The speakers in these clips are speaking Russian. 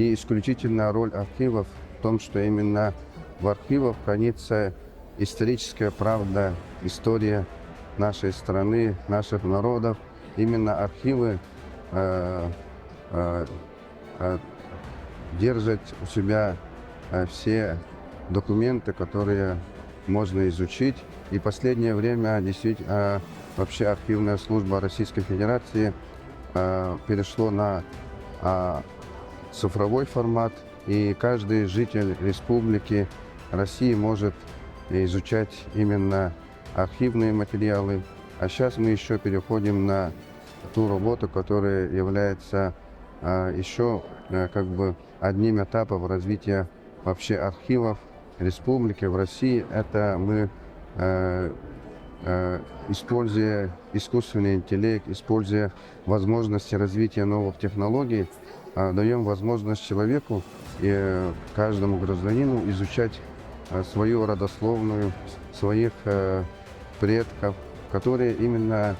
И исключительная роль архивов в том, что именно в архивах хранится историческая правда, история нашей страны, наших народов. Именно архивы держат у себя все документы, которые можно изучить. И в последнее время действительно вообще архивная служба Российской Федерации перешло на цифровой формат, и каждый житель Республики России может изучать именно архивные материалы. А сейчас мы еще переходим на ту работу, которая является еще как бы одним этапом развития вообще архивов республики в России. Это мы, используя искусственный интеллект, используя возможности развития новых технологий, даем возможность человеку и каждому гражданину изучать свою родословную, своих предков, которые именно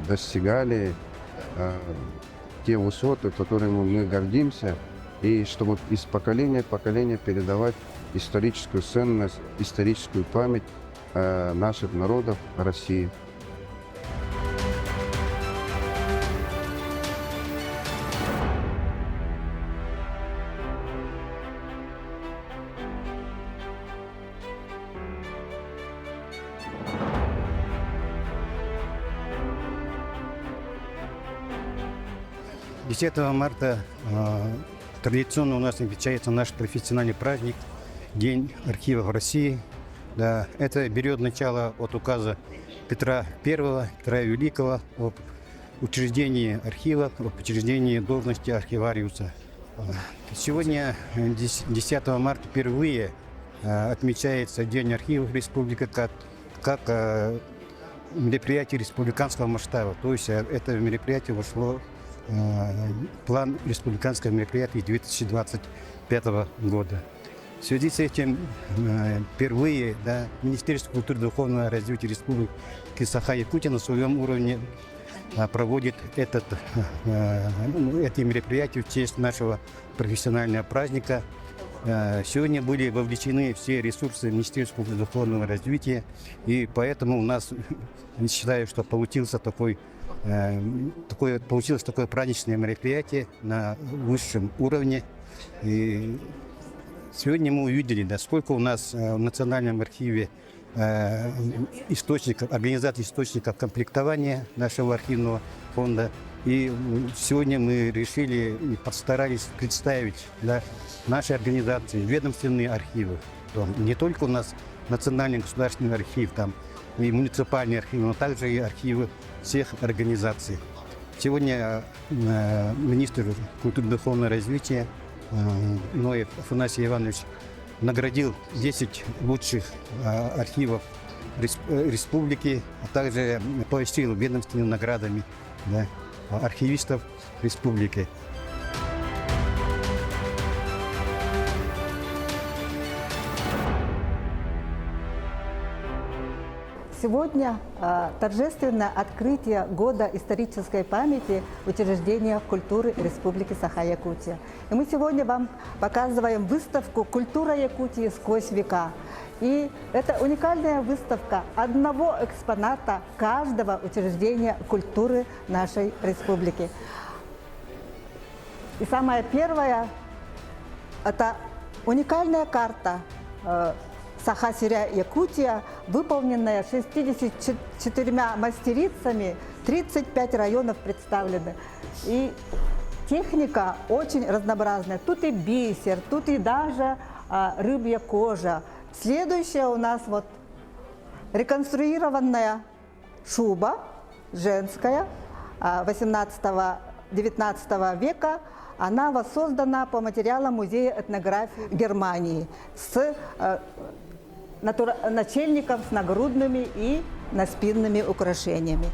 достигали те высоты, которыми мы гордимся, и чтобы из поколения в поколение передавать историческую ценность, историческую память наших народов России. Десятого марта традиционно у нас отмечается наш профессиональный праздник День архивов России. Да, это берет начало от указа Петра I, Петра Великого об учреждении архива, об учреждении должности архивариуса. Сегодня, 10 марта, впервые отмечается День архивов Республики как мероприятие республиканского масштаба. То есть это мероприятие вошло план республиканского мероприятия 2025 года. В связи с этим впервые Министерство культуры и духовного развития Республики Саха-Якутия на своем уровне проводит эти мероприятия в честь нашего профессионального праздника. Сегодня были вовлечены все ресурсы Министерства культуры и духовного развития, и поэтому у нас, считаю, что получилось такое праздничное мероприятие на высшем уровне. И сегодня мы увидели, сколько у нас в Национальном архиве организаций источников комплектования нашего архивного фонда. И сегодня мы решили и постарались представить наши организации, ведомственные архивы. Не только у нас Национальный государственный архив, и муниципальные архивы, но также и архивы всех организаций. Сегодня министр культуры и духовного развития Ноев Афанасий Иванович наградил 10 лучших архивов республики, а также поощрил ведомственными наградами архивистов республики. Сегодня торжественное открытие Года исторической памяти учреждения культуры Республики Саха-Якутия. И мы сегодня вам показываем выставку «Культура Якутии сквозь века». И это уникальная выставка одного экспоната каждого учреждения культуры нашей республики. И самое первое – это уникальная карта Саха-Якутия, выполненная 64 мастерицами, 35 районов представлены. И техника очень разнообразная. Тут и бисер, тут и даже рыбья кожа. Следующая у нас реконструированная шуба женская 18-19 века. Она воссоздана по материалам Музея этнографии Германии с начельником с нагрудными и наспинными украшениями.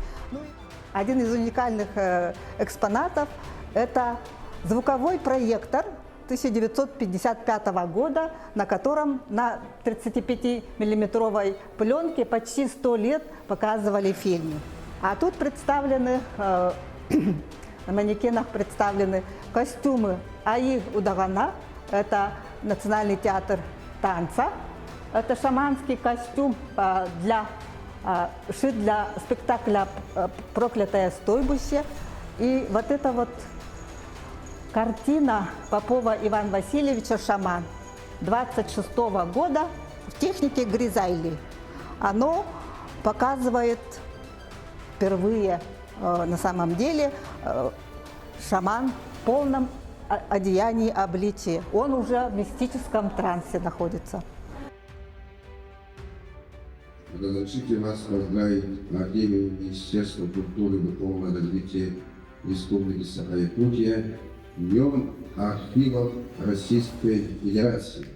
Один из уникальных экспонатов – это звуковой проектор 1955 года, на котором на 35-миллиметровой пленке почти 100 лет показывали фильмы. А тут представлены, на манекенах представлены костюмы Аи Удагана, это Национальный театр танца. Это шаманский костюм шит для спектакля «Проклятое стойбище». И вот эта вот картина Попова Ивана Васильевича «Шаман» 26 года в технике Гризайли. Оно показывает впервые на самом деле шаман в полном одеянии обличия. Он уже в мистическом трансе находится. Разрешите вас поздравить от имени Министерства культуры и духовного развития Республики Саха-Якутия Днем архивов Российской Федерации.